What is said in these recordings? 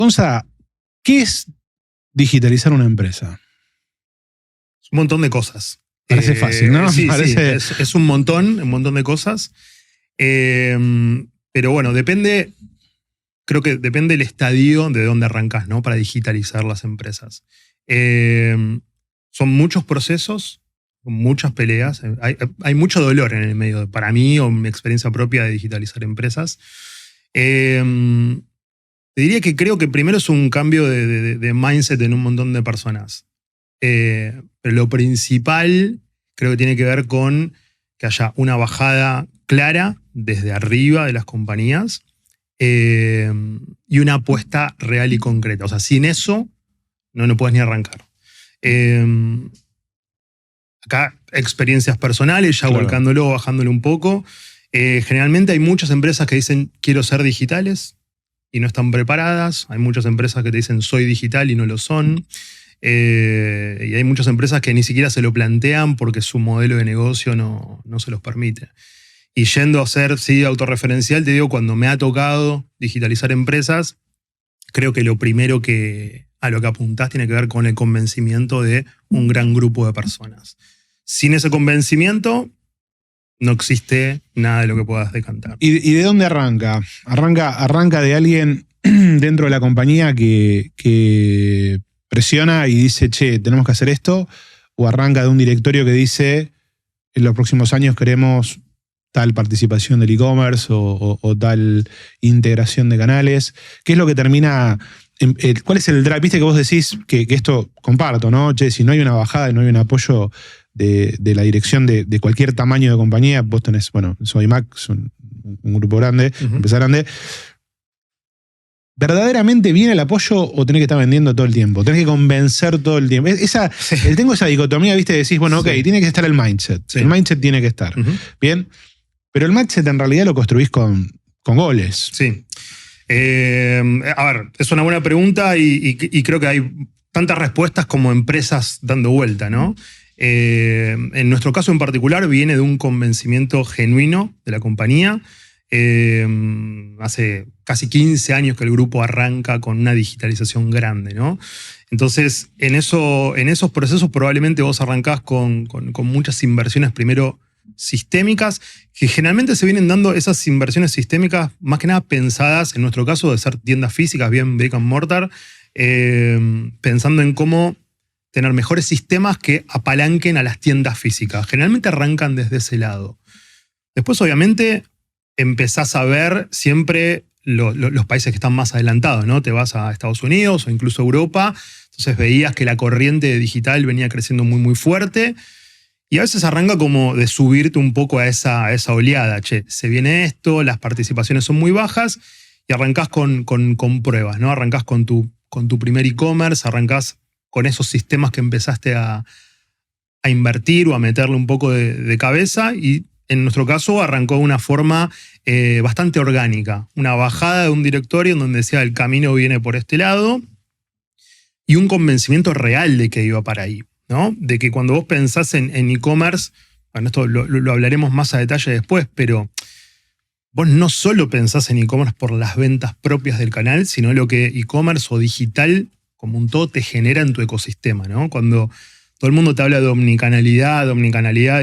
Gonza, ¿qué es digitalizar una empresa? Un montón de cosas. Parece fácil, ¿no? Sí, Parece... sí, es un montón de cosas. Pero bueno, creo que depende del estadio de dónde arrancas, ¿no? Para digitalizar las empresas. Son muchos procesos, muchas peleas. Hay mucho dolor en el medio, para mí, o mi experiencia propia de digitalizar empresas. Te diría que creo que primero es un cambio de mindset en un montón de personas. Pero lo principal creo que tiene que ver con que haya una bajada clara desde arriba de las compañías y una apuesta real y concreta. O sea, sin eso no puedes ni arrancar. Acá experiencias personales, ya Claro. volcándolo, bajándolo un poco. Generalmente hay muchas empresas que dicen quiero ser digitales y no están preparadas. Hay muchas empresas que te dicen soy digital y no lo son. Y hay muchas empresas que ni siquiera se lo plantean porque su modelo de negocio no se los permite. Y yendo a ser autorreferencial, te digo, cuando me ha tocado digitalizar empresas, creo que lo primero a lo que apuntás tiene que ver con el convencimiento de un gran grupo de personas. Sin ese convencimiento, no existe nada de lo que puedas decantar. ¿Y de dónde arranca? Arranca de alguien dentro de la compañía que presiona y dice, che, tenemos que hacer esto, o arranca de un directorio que dice, en los próximos años queremos tal participación del e-commerce o tal integración de canales. ¿Qué es lo que termina? ¿Cuál es el drive? Viste que vos decís que esto comparto, ¿no? Che, si no hay una bajada y no hay un apoyo de la dirección de cualquier tamaño de compañía, vos tenés, bueno, Sodimac es un grupo grande, una empresa grande. ¿Verdaderamente viene el apoyo o tenés que estar vendiendo todo el tiempo? Tenés que convencer todo el tiempo. Tengo esa dicotomía, viste, decís, bueno, ok, tiene que estar el mindset. Sí. El mindset tiene que estar. Bien. Pero el mindset en realidad lo construís con goles. Sí. A ver, es una buena pregunta y creo que hay tantas respuestas como empresas dando vuelta, ¿no? En nuestro caso en particular viene de un convencimiento genuino de la compañía. Hace casi 15 años que el grupo arranca con una digitalización grande, ¿no? Entonces, en esos procesos probablemente vos arrancás con muchas inversiones primero sistémicas, que generalmente se vienen dando esas inversiones sistémicas más que nada pensadas, en nuestro caso, de ser tiendas físicas, bien brick and mortar, pensando en cómo tener mejores sistemas que apalanquen a las tiendas físicas. Generalmente arrancan desde ese lado. Después, obviamente, empezás a ver siempre los países que están más adelantados, ¿no? Te vas a Estados Unidos o incluso a Europa, entonces veías que la corriente digital venía creciendo muy, muy fuerte. Y a veces arranca como de subirte un poco a esa oleada. Che, se viene esto, las participaciones son muy bajas y arrancás con pruebas, ¿no? Arrancás con tu primer e-commerce, arrancás con esos sistemas que empezaste a invertir o a meterle un poco de cabeza y en nuestro caso arrancó de una forma bastante orgánica. Una bajada de un directorio en donde decía el camino viene por este lado y un convencimiento real de que iba para ahí, ¿no? De que cuando vos pensás en e-commerce, bueno, esto lo hablaremos más a detalle después, pero vos no solo pensás en e-commerce por las ventas propias del canal, sino lo que e-commerce o digital como un todo te genera en tu ecosistema, ¿no? Cuando todo el mundo te habla de omnicanalidad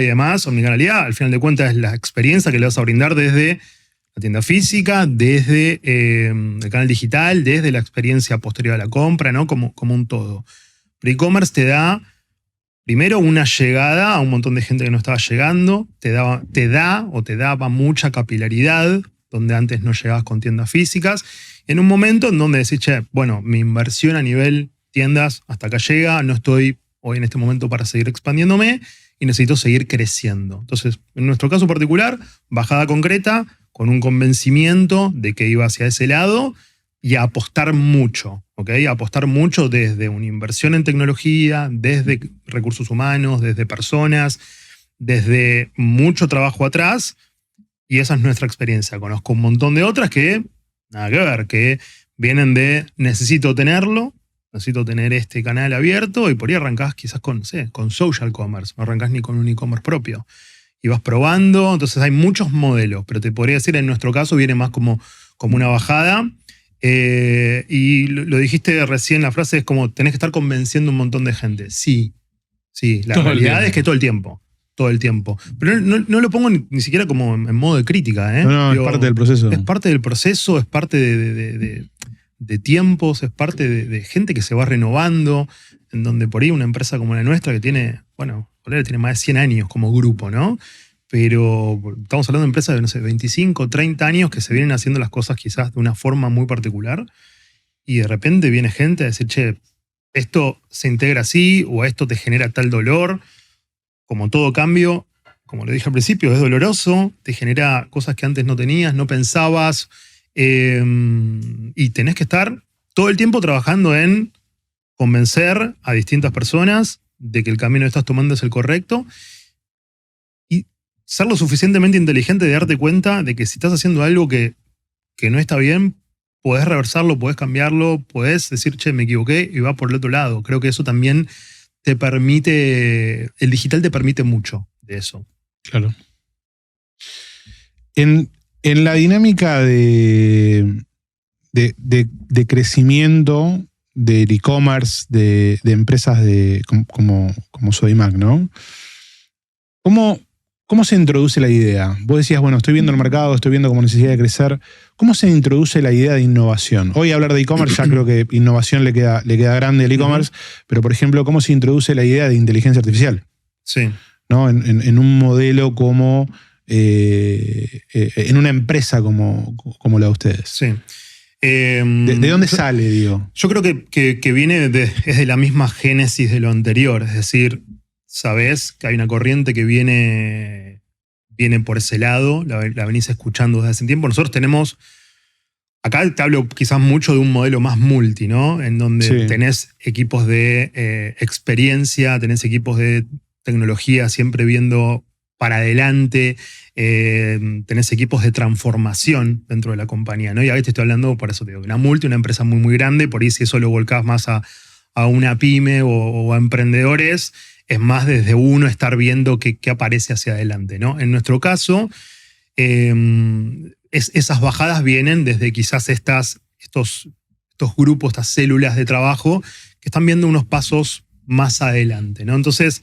y demás, omnicanalidad al final de cuentas es la experiencia que le vas a brindar desde la tienda física, desde el canal digital, desde la experiencia posterior a la compra, ¿no? Como un todo. Pero e-commerce te da primero una llegada a un montón de gente que no estaba llegando, te daba mucha capilaridad, donde antes no llegabas con tiendas físicas, en un momento en donde decís, che, bueno, mi inversión a nivel tiendas hasta acá llega, no estoy hoy en este momento para seguir expandiéndome y necesito seguir creciendo. Entonces, en nuestro caso particular, bajada concreta, con un convencimiento de que iba hacia ese lado y a apostar mucho, ¿ok? A apostar mucho desde una inversión en tecnología, desde recursos humanos, desde personas, desde mucho trabajo atrás, y esa es nuestra experiencia. Conozco un montón de otras que, nada que ver, que vienen de necesito tenerlo, necesito tener este canal abierto, y por ahí arrancás quizás con social commerce, no arrancás ni con un e-commerce propio. Y vas probando, entonces hay muchos modelos, pero te podría decir, en nuestro caso viene más como una bajada. Y lo dijiste recién, la frase es como tenés que estar convenciendo a un montón de gente. Sí, la realidad es que todo el tiempo. Pero no lo pongo ni siquiera como en modo de crítica. No, es parte del proceso. Es parte del proceso, es parte de tiempos, es parte de gente que se va renovando, en donde por ahí una empresa como la nuestra que tiene, tiene más de 100 años como grupo, ¿no? Pero estamos hablando de empresas de, no sé, 25, 30 años que se vienen haciendo las cosas quizás de una forma muy particular y de repente viene gente a decir, che, esto se integra así o esto te genera tal dolor. Como todo cambio, como lo dije al principio, es doloroso, te genera cosas que antes no tenías, no pensabas, y tenés que estar todo el tiempo trabajando en convencer a distintas personas de que el camino que estás tomando es el correcto y ser lo suficientemente inteligente de darte cuenta de que si estás haciendo algo que no está bien, podés reversarlo, podés cambiarlo, podés decir, che, me equivoqué y va por el otro lado. Creo que eso también te permite, el digital te permite mucho de eso. Claro. En la dinámica de crecimiento del e-commerce, de empresas como Sodimac, ¿no? ¿Cómo se introduce la idea? Vos decías, bueno, estoy viendo el mercado, estoy viendo como necesidad de crecer. ¿Cómo se introduce la idea de innovación? Hoy hablar de e-commerce ya creo que innovación le queda grande al e-commerce, pero por ejemplo, ¿cómo se introduce la idea de inteligencia artificial? Sí. ¿No? En un modelo como, en una empresa como la de ustedes. Sí. ¿De dónde sale, digo? Yo creo que viene es de la misma génesis de lo anterior, es decir, sabés que hay una corriente que viene por ese lado, la venís escuchando desde hace tiempo. Nosotros tenemos, acá te hablo quizás mucho de un modelo más multi, ¿no? En donde tenés equipos de experiencia, tenés equipos de tecnología siempre viendo para adelante, tenés equipos de transformación dentro de la compañía, ¿no? Y a veces estoy hablando, por eso te digo, de una multi, una empresa muy, muy grande, por ahí si eso lo volcás más a una pyme o a emprendedores, es más desde uno estar viendo qué aparece hacia adelante, ¿no? En nuestro caso, esas bajadas vienen desde quizás estos grupos, estas células de trabajo que están viendo unos pasos más adelante, ¿no? Entonces,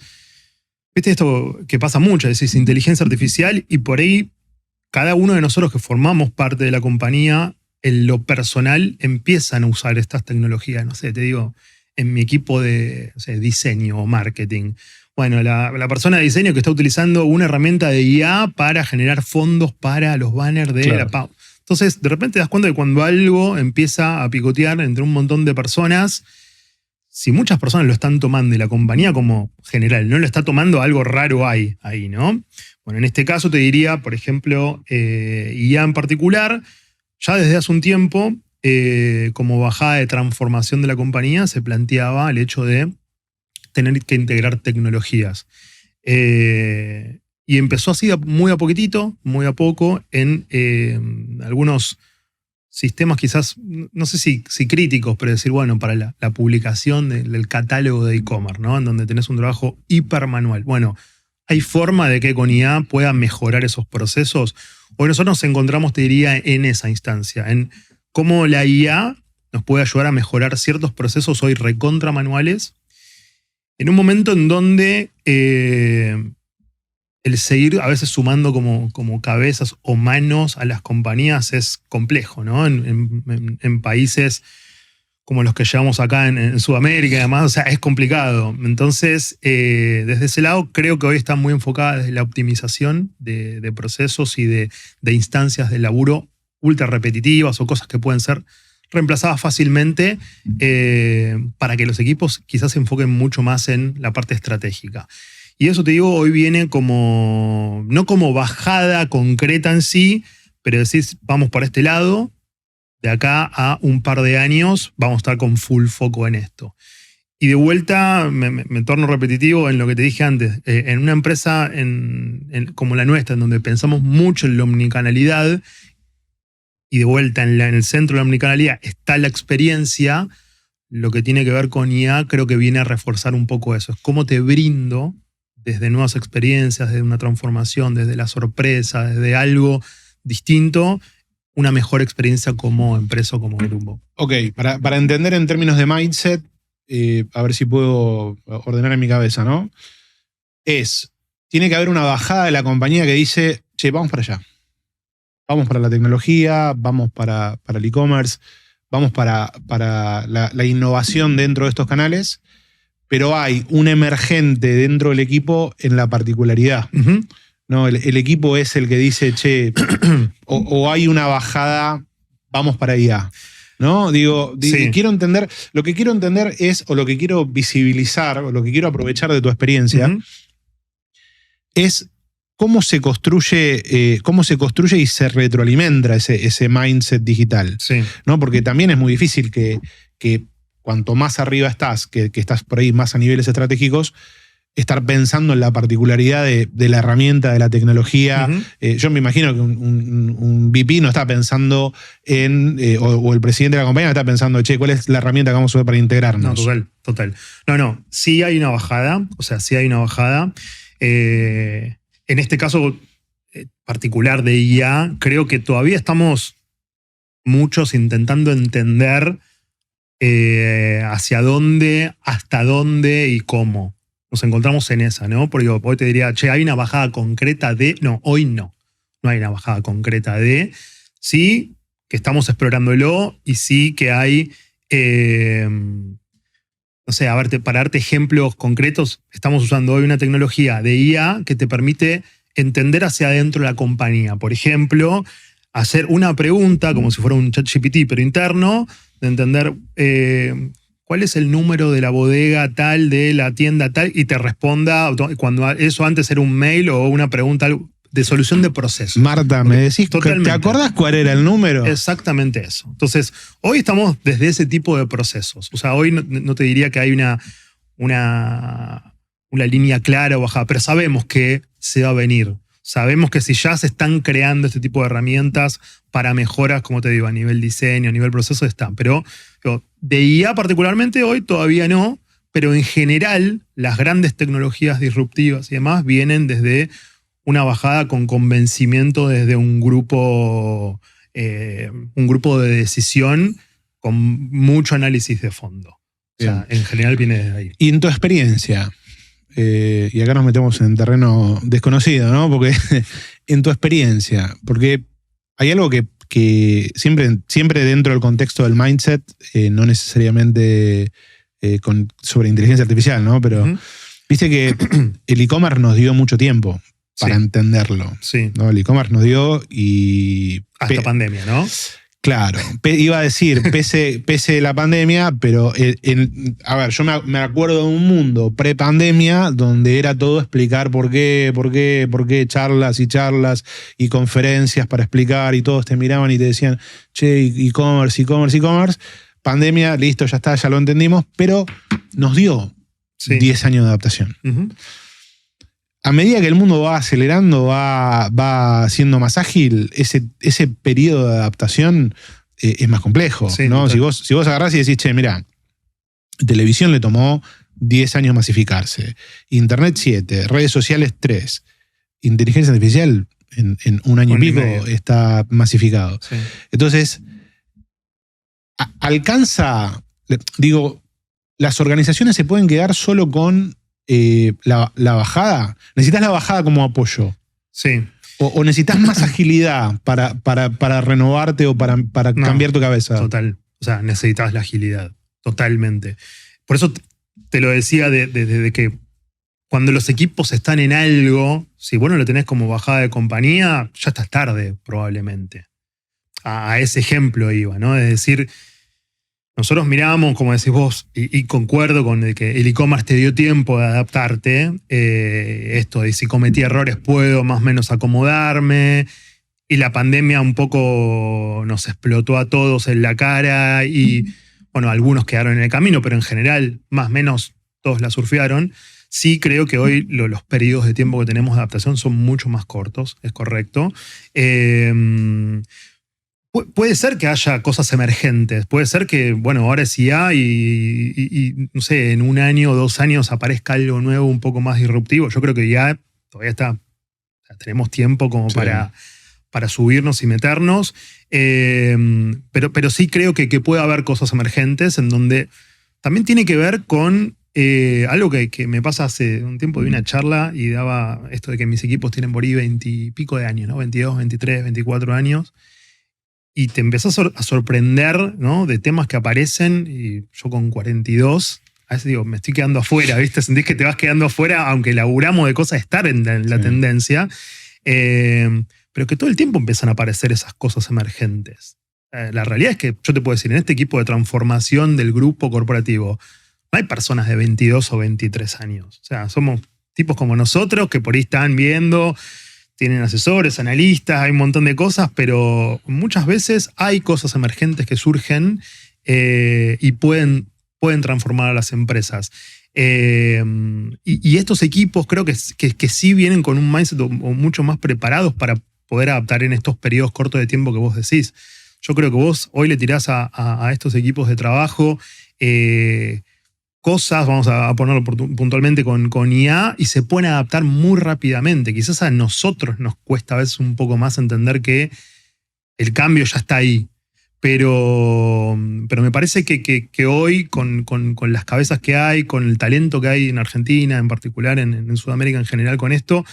viste esto que pasa mucho, es decir, inteligencia artificial y por ahí cada uno de nosotros que formamos parte de la compañía, en lo personal, empiezan a usar estas tecnologías, no sé, te digo, en mi equipo de diseño o marketing. Bueno, la persona de diseño que está utilizando una herramienta de IA para generar fondos para los banners de la PAU. Entonces, de repente te das cuenta de cuando algo empieza a picotear entre un montón de personas, si muchas personas lo están tomando y la compañía como general no lo está tomando, algo raro hay ahí, ¿no? Bueno, en este caso te diría, por ejemplo, IA en particular, ya desde hace un tiempo, como bajada de transformación de la compañía, se planteaba el hecho de tener que integrar tecnologías. Y empezó así muy a poquitito, muy a poco, en algunos sistemas quizás, no sé si críticos, pero decir, bueno, para la publicación del catálogo de e-commerce, ¿no? En donde tenés un trabajo hipermanual. Bueno, ¿hay forma de que con IA pueda mejorar esos procesos? Hoy nosotros nos encontramos, te diría, en esa instancia, en cómo la IA nos puede ayudar a mejorar ciertos procesos hoy recontra manuales, en un momento en donde el seguir a veces sumando como cabezas o manos a las compañías es complejo, ¿no? En países como los que llevamos acá en Sudamérica y demás, o sea, es complicado. Entonces, desde ese lado, creo que hoy está muy enfocada desde la optimización de procesos y de instancias de laburo ultra repetitivas o cosas que pueden ser reemplazadas fácilmente para que los equipos quizás se enfoquen mucho más en la parte estratégica. Y eso te digo, hoy viene como, no como bajada concreta en sí, pero decís, vamos por este lado, de acá a un par de años vamos a estar con full foco en esto. Y de vuelta, me torno repetitivo en lo que te dije antes, en una empresa como la nuestra, en donde pensamos mucho en la omnicanalidad, y de vuelta en el centro de la omnicanalidad está la experiencia, lo que tiene que ver con IA creo que viene a reforzar un poco eso. Es cómo te brindo desde nuevas experiencias, desde una transformación, desde la sorpresa, desde algo distinto, una mejor experiencia como empresa o como grupo. Ok, para entender en términos de mindset, a ver si puedo ordenar en mi cabeza, ¿no? Tiene que haber una bajada de la compañía que dice, che, vamos para allá. Vamos para la tecnología, vamos para el e-commerce, vamos para la innovación dentro de estos canales, pero hay un emergente dentro del equipo en la particularidad. Uh-huh. ¿No? El equipo es el que dice, che, o hay una bajada, vamos para allá. ¿No? Sí. Quiero entender, lo que quiero entender es, o lo que quiero visibilizar, o lo que quiero aprovechar de tu experiencia, Uh-huh. es cómo se construye y se retroalimenta ese mindset digital. Sí. ¿No? Porque también es muy difícil que cuanto más arriba estás, que estás por ahí más a niveles estratégicos, estar pensando en la particularidad de la herramienta, de la tecnología. Uh-huh. Yo me imagino que un VP no está pensando o el presidente de la compañía no está pensando, che, ¿cuál es la herramienta que vamos a usar para integrarnos? No, total. No, sí hay una bajada, en este caso particular de IA, creo que todavía estamos muchos intentando entender hacia dónde, hasta dónde y cómo. Nos encontramos en esa, ¿no? Porque hoy te diría, che, hay una bajada concreta de... No, hoy no. No hay una bajada concreta de... Sí, que estamos explorándolo y sí que hay... no sé, para darte ejemplos concretos, estamos usando hoy una tecnología de IA que te permite entender hacia adentro la compañía. Por ejemplo, hacer una pregunta, como si fuera un ChatGPT, pero interno, de entender... ¿cuál es el número de la bodega tal, de la tienda tal? Y te responda, cuando eso antes era un mail o una pregunta de solución de proceso. Marta, me decís, totalmente. ¿Te acordás cuál era el número? Exactamente eso. Entonces, hoy estamos desde ese tipo de procesos. O sea, hoy no te diría que hay una línea clara o bajada, pero sabemos que se va a venir. Sabemos que si ya se están creando este tipo de herramientas para mejoras, como te digo, a nivel diseño, a nivel proceso, están. Pero de IA particularmente hoy todavía no, pero en general las grandes tecnologías disruptivas y demás vienen desde una bajada con convencimiento desde un grupo de decisión con mucho análisis de fondo. O sea, en general viene desde ahí. Y en tu experiencia, y acá nos metemos en terreno desconocido, ¿no? Porque en tu experiencia, porque hay algo que siempre dentro del contexto del mindset, no necesariamente sobre inteligencia artificial, ¿no? Pero viste que el e-commerce nos dio mucho tiempo para entenderlo. Sí. ¿No? El e-commerce nos dio y... Hasta pandemia, ¿no? Claro, iba a decir, pese la pandemia, pero a ver, yo me acuerdo de un mundo pre-pandemia donde era todo explicar por qué, charlas y conferencias para explicar y todos te miraban y te decían, che, e-commerce. Pandemia, listo, ya está, ya lo entendimos, pero nos dio 10 años de adaptación. Uh-huh. A medida que el mundo va acelerando, va siendo más ágil, ese periodo de adaptación es más complejo. Sí, ¿no? Si vos agarrás y decís, che, mirá, televisión le tomó 10 años masificarse, Internet 7, redes sociales 3, inteligencia artificial en un año y pico está masificado. Sí. Entonces, las organizaciones se pueden quedar solo con la bajada. Necesitas la bajada como apoyo. Sí. O necesitas más agilidad para renovarte o para cambiar tu cabeza. Total. O sea, necesitas la agilidad. Totalmente. Por eso te lo decía desde que cuando los equipos están en algo, si vos no lo tenés como bajada de compañía, ya estás tarde, probablemente. A ese ejemplo iba, ¿no? Es decir, nosotros mirábamos, como decís vos, y concuerdo con el que el e-commerce te dio tiempo de adaptarte. Esto de si cometí errores puedo más o menos acomodarme. Y la pandemia un poco nos explotó a todos en la cara y, bueno, algunos quedaron en el camino, pero en general, más o menos, todos la surfearon. Sí creo que hoy los periodos de tiempo que tenemos de adaptación son mucho más cortos, es correcto. Puede ser que haya cosas emergentes, puede ser que, bueno, ahora sí hay y no sé, en 1 año o 2 años aparezca algo nuevo un poco más disruptivo. Yo creo que ya todavía tenemos tiempo como para para subirnos y meternos. Pero sí creo que puede haber cosas emergentes en donde también tiene que ver con algo que me pasa hace un tiempo. De una charla y daba esto de que mis equipos tienen por ahí 20 y pico de años, ¿no? 22, 23, 24 años. Y te empezás a sorprender, ¿no? De temas que aparecen. Y yo con 42, a veces digo, me estoy quedando afuera, ¿viste? Sentís que te vas quedando afuera, aunque laburamos de cosas, estar en la tendencia. Pero que todo el tiempo empiezan a aparecer esas cosas emergentes. La realidad es que yo te puedo decir, en este equipo de transformación del grupo corporativo, no hay personas de 22 o 23 años. O sea, somos tipos como nosotros que por ahí están viendo, tienen asesores, analistas, hay un montón de cosas, pero muchas veces hay cosas emergentes que surgen y pueden transformar a las empresas. Y estos equipos creo que sí vienen con un mindset o mucho más preparados para poder adaptar en estos periodos cortos de tiempo que vos decís. Yo creo que vos hoy le tirás a estos equipos de trabajo cosas, vamos a ponerlo puntualmente con IA, y se pueden adaptar muy rápidamente. Quizás a nosotros nos cuesta a veces un poco más entender que el cambio ya está ahí. Pero me parece que hoy, con las cabezas que hay, con el talento que hay en Argentina, en particular, en Sudamérica en general con esto,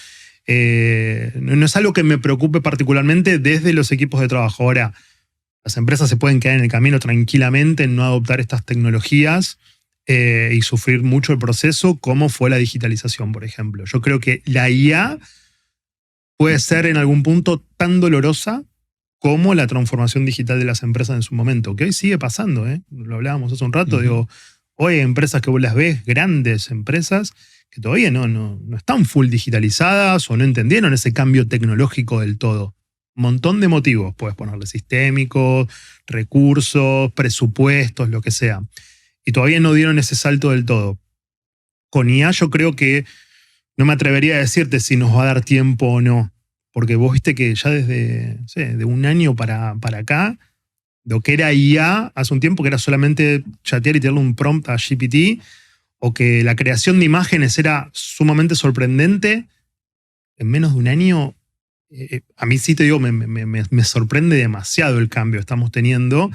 no es algo que me preocupe particularmente desde los equipos de trabajo. Ahora, las empresas se pueden quedar en el camino tranquilamente en no adoptar estas tecnologías y sufrir mucho el proceso, como fue la digitalización, por ejemplo. Yo creo que la IA puede ser en algún punto tan dolorosa como la transformación digital de las empresas en su momento, que hoy sigue pasando, ¿eh? Lo hablábamos hace un rato. Digo, hoy hay empresas que vos las ves, grandes empresas, que todavía no están full digitalizadas o no entendieron ese cambio tecnológico del todo. Un montón de motivos, puedes ponerle sistémicos, recursos, presupuestos, lo que sea. Y todavía no dieron ese salto del todo. Con IA yo creo que no me atrevería a decirte si nos va a dar tiempo o no. Porque vos viste que ya desde de un año para acá, lo que era IA hace un tiempo, que era solamente chatear y tirarle un prompt a GPT, o que la creación de imágenes era sumamente sorprendente, en menos de un año, a mí sí te digo, me sorprende demasiado el cambio que estamos teniendo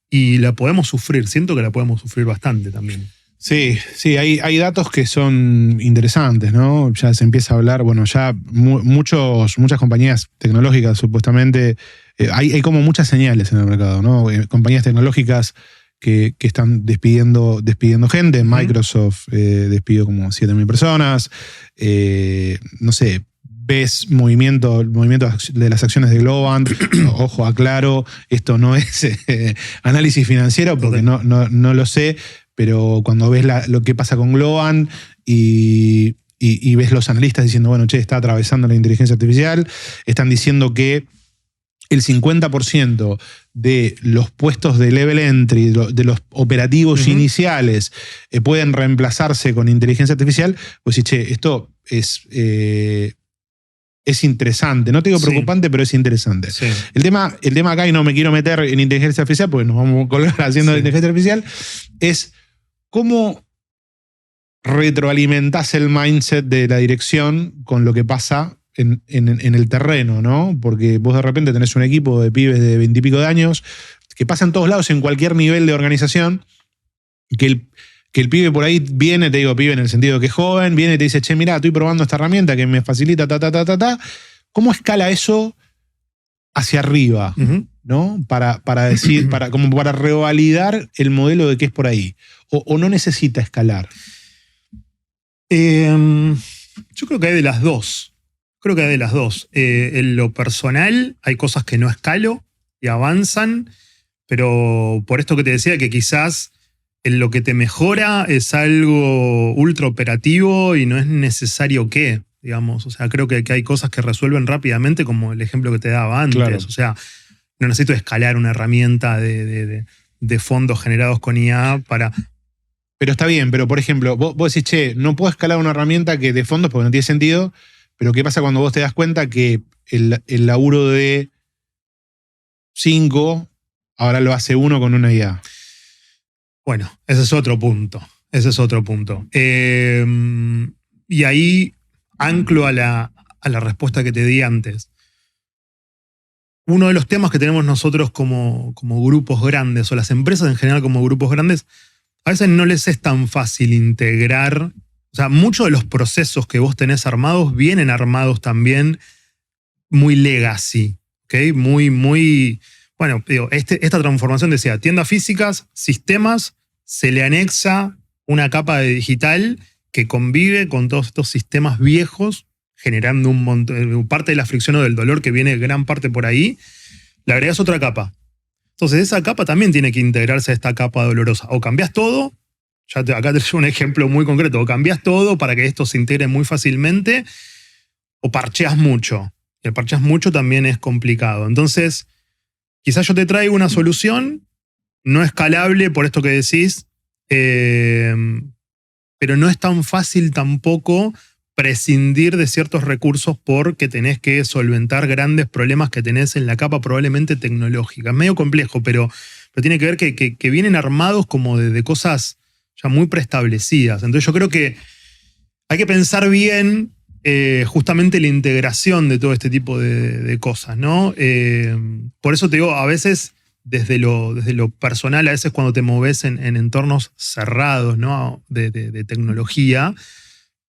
y la podemos sufrir. Siento que la podemos sufrir bastante también. Sí, hay datos que son interesantes, ¿no? Ya se empieza a hablar, bueno, ya muchas compañías tecnológicas supuestamente, hay como muchas señales en el mercado, ¿no? Compañías tecnológicas que están despidiendo gente. Microsoft despidió como 7.000 personas. No sé, ves movimiento de las acciones de Globant. Ojo, aclaro, esto no es análisis financiero porque no lo sé. Pero cuando ves lo que pasa con Globant y ves los analistas diciendo, bueno, che, está atravesando la inteligencia artificial, están diciendo que el 50% de los puestos de level entry, de los operativos iniciales, pueden reemplazarse con inteligencia artificial, pues sí, che, esto es interesante. No te digo preocupante, pero es interesante. Sí. El tema acá, y no me quiero meter en inteligencia artificial, porque nos vamos a colgar haciendo inteligencia artificial, es cómo retroalimentás el mindset de la dirección con lo que pasa en el terreno, ¿no? Porque vos de repente tenés un equipo de pibes de 20 y pico de años que pasa en todos lados, en cualquier nivel de organización, que el pibe por ahí viene, te digo pibe en el sentido de que es joven, viene y te dice, che, mirá, estoy probando esta herramienta que me facilita ta. ¿Cómo escala eso hacia arriba? ¿No? Para decir, como para revalidar el modelo de que es por ahí. ¿O no necesita escalar? Yo creo que hay de las dos. En lo personal, hay cosas que no escalo y avanzan, pero por esto que te decía, que quizás en lo que te mejora es algo ultra operativo y no es necesario que, digamos. O sea, creo que hay cosas que resuelven rápidamente, como el ejemplo que te daba antes. Claro. O sea, no necesito escalar una herramienta de fondos generados con IA para... Pero está bien, pero por ejemplo, vos decís, che, no puedo escalar una herramienta que de fondos porque no tiene sentido, pero ¿qué pasa cuando vos te das cuenta que el laburo de 5 ahora lo hace 1 con una IA? Bueno, ese es otro punto. Y ahí anclo a la respuesta que te di antes. uno de los temas que tenemos nosotros como grupos grandes, o las empresas en general como grupos grandes, a veces no les es tan fácil integrar. O sea, muchos de los procesos que vos tenés armados vienen armados también muy legacy, ¿ok? Muy, bueno, digo, esta transformación decía, tiendas físicas, sistemas, se le anexa una capa de digital que convive con todos estos sistemas viejos, generando un montón, parte de la fricción o del dolor que viene gran parte por ahí, le agregás otra capa. Entonces esa capa también tiene que integrarse a esta capa dolorosa. O cambiás todo, acá te doy un ejemplo muy concreto, o cambiás todo para que esto se integre muy fácilmente, o parcheás mucho. Y el parcheás mucho también es complicado. Entonces, quizás yo te traigo una solución no escalable por esto que decís, pero no es tan fácil tampoco prescindir de ciertos recursos porque tenés que solventar grandes problemas que tenés en la capa probablemente tecnológica. Es medio complejo, pero tiene que ver que vienen armados como de cosas ya muy preestablecidas. Entonces yo creo que hay que pensar bien justamente la integración de todo este tipo de cosas, ¿no? Por eso te digo, a veces desde lo personal, a veces cuando te moves en entornos cerrados, ¿no? de tecnología,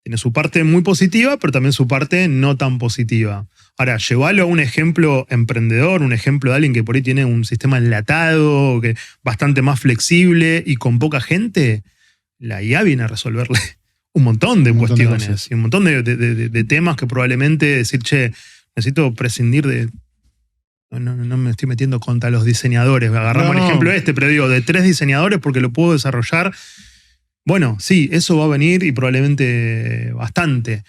tiene su parte muy positiva, pero también su parte no tan positiva. Ahora, llevarlo a un ejemplo emprendedor, un ejemplo de alguien que por ahí tiene un sistema enlatado, que bastante más flexible y con poca gente, la IA viene a resolverle un montón de cuestiones y un montón de temas que probablemente decir, che, necesito prescindir de... No me estoy metiendo contra los diseñadores. Agarramos el ejemplo pero digo, de 3 diseñadores porque lo puedo desarrollar. Bueno, sí, eso va a venir y probablemente bastante.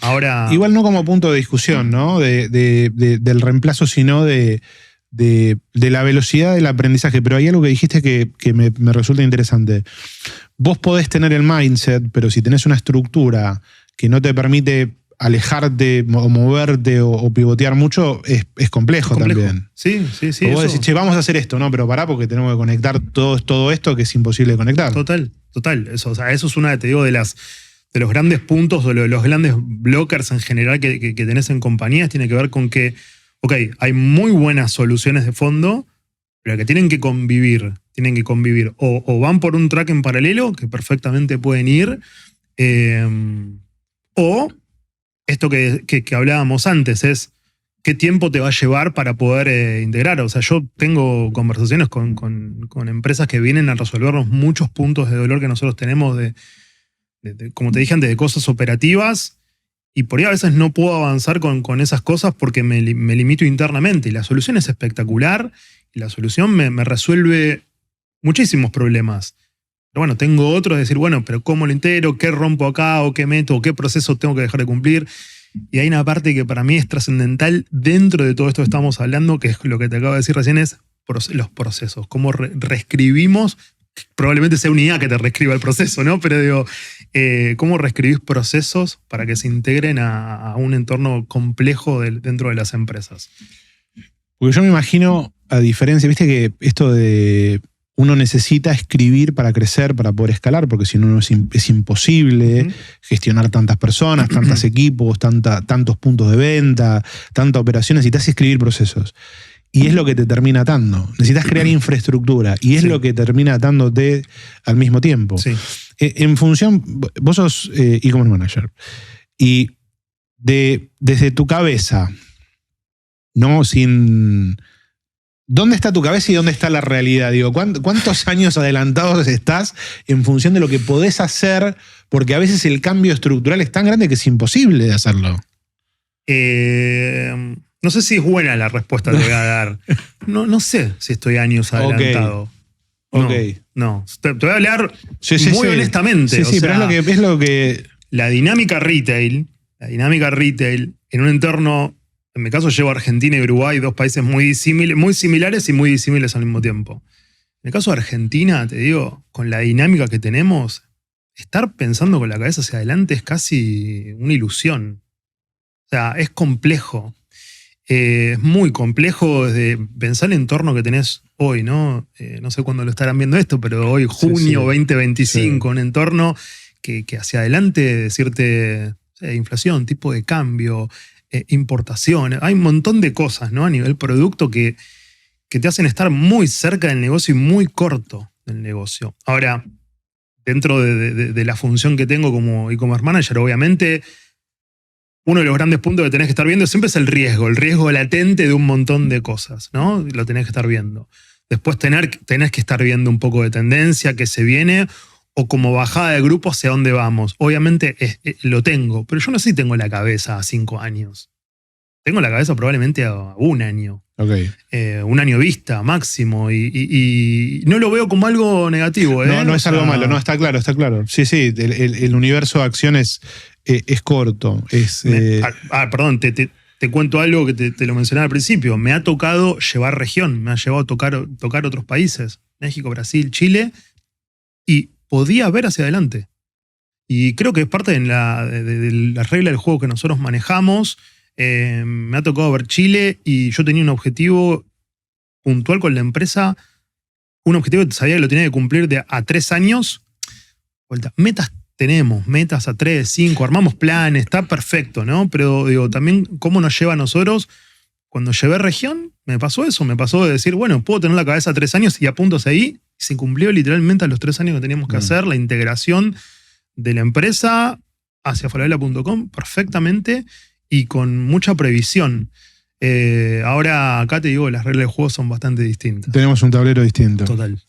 Ahora... Igual no como punto de discusión, ¿no? Del reemplazo, sino de la velocidad del aprendizaje. Pero hay algo que dijiste que me resulta interesante. Vos podés tener el mindset, pero si tenés una estructura que no te permite alejarte o moverte o pivotear mucho, es complejo también. Sí. O vos decís, che, vamos a hacer esto, no, pero pará porque tenemos que conectar todo esto que es imposible de conectar. Total. Eso es una, te digo, de los grandes puntos, de los grandes blockers en general que tenés en compañías, tiene que ver con que, ok, hay muy buenas soluciones de fondo, pero que tienen que convivir. O van por un track en paralelo, que perfectamente pueden ir, o esto que hablábamos antes es qué tiempo te va a llevar para poder integrar. O sea, yo tengo conversaciones con empresas que vienen a resolvernos muchos puntos de dolor que nosotros tenemos como te dije antes, de cosas operativas, y por ahí a veces no puedo avanzar con esas cosas porque me limito internamente. Y la solución es espectacular, y la solución me resuelve muchísimos problemas. Pero bueno, tengo otros de decir, bueno, pero ¿cómo lo integro? ¿Qué rompo acá? ¿O qué meto? ¿O qué proceso tengo que dejar de cumplir? Y hay una parte que para mí es trascendental dentro de todo esto que estamos hablando, que es lo que te acabo de decir recién, es los procesos. Cómo reescribimos, probablemente sea una IA que te reescriba el proceso, ¿no? Pero digo, cómo reescribís procesos para que se integren a un entorno complejo dentro de las empresas. Porque yo me imagino, a diferencia, viste que esto de... Uno necesita escribir para crecer, para poder escalar, porque si no es imposible gestionar tantas personas, tantos equipos, tantos puntos de venta, tantas operaciones. Necesitas escribir procesos. Y es lo que te termina atando. Necesitas crear infraestructura. Y es lo que termina atándote al mismo tiempo. Sí. En función, vos sos e-commerce manager. Y desde tu cabeza, ¿no? ¿Dónde está tu cabeza y dónde está la realidad? Digo, ¿cuántos años adelantados estás en función de lo que podés hacer? Porque a veces el cambio estructural es tan grande que es imposible de hacerlo. No sé si es buena la respuesta que te voy a dar. No sé si estoy años adelantado. No. Te voy a hablar muy honestamente. Sí, pero es lo que... La dinámica retail en un entorno... En mi caso llevo Argentina y Uruguay, 2 países muy similares y muy disímiles al mismo tiempo. En el caso de Argentina, te digo, con la dinámica que tenemos, estar pensando con la cabeza hacia adelante es casi una ilusión. O sea, es complejo. Es muy complejo desde pensar el entorno que tenés hoy, ¿no? No sé cuándo lo estarán viendo esto, pero hoy, junio 2025, un entorno que hacia adelante, decirte, inflación, tipo de cambio, importaciones. Hay un montón de cosas, ¿no? A nivel producto que te hacen estar muy cerca del negocio y muy corto del negocio. Ahora, dentro de la función que tengo como e-commerce manager, obviamente, uno de los grandes puntos que tenés que estar viendo siempre es el riesgo latente de un montón de cosas, ¿no? Lo tenés que estar viendo. Después tenés que estar viendo un poco de tendencia que se viene o como bajada de grupo hacia dónde vamos. Obviamente lo tengo, pero yo no sé si tengo la cabeza a 5 años. Tengo la cabeza probablemente a 1 año. Okay. 1 año vista máximo y no lo veo como algo negativo. No es algo malo, no, está claro. Sí, el universo de acciones es corto. Perdón, te cuento algo que te lo mencionaba al principio. Me ha tocado llevar región, me ha llevado a tocar otros países, México, Brasil, Chile, y podía ver hacia adelante. Y creo que es parte de la regla del juego que nosotros manejamos. Me ha tocado ver Chile y yo tenía un objetivo puntual con la empresa, un objetivo que sabía que lo tenía que cumplir a 3 años. Metas tenemos, metas a 3, 5, armamos planes, está perfecto, ¿no? Pero digo, también cómo nos lleva a nosotros. Cuando llevé región, me pasó eso, me pasó de decir, bueno, puedo tener la cabeza a 3 años y apunto hacia ahí. Y se cumplió literalmente a los 3 años que teníamos que hacer, la integración de la empresa hacia falabella.com perfectamente y con mucha previsión. Ahora acá te digo, las reglas de juego son bastante distintas. Tenemos un tablero distinto. Total.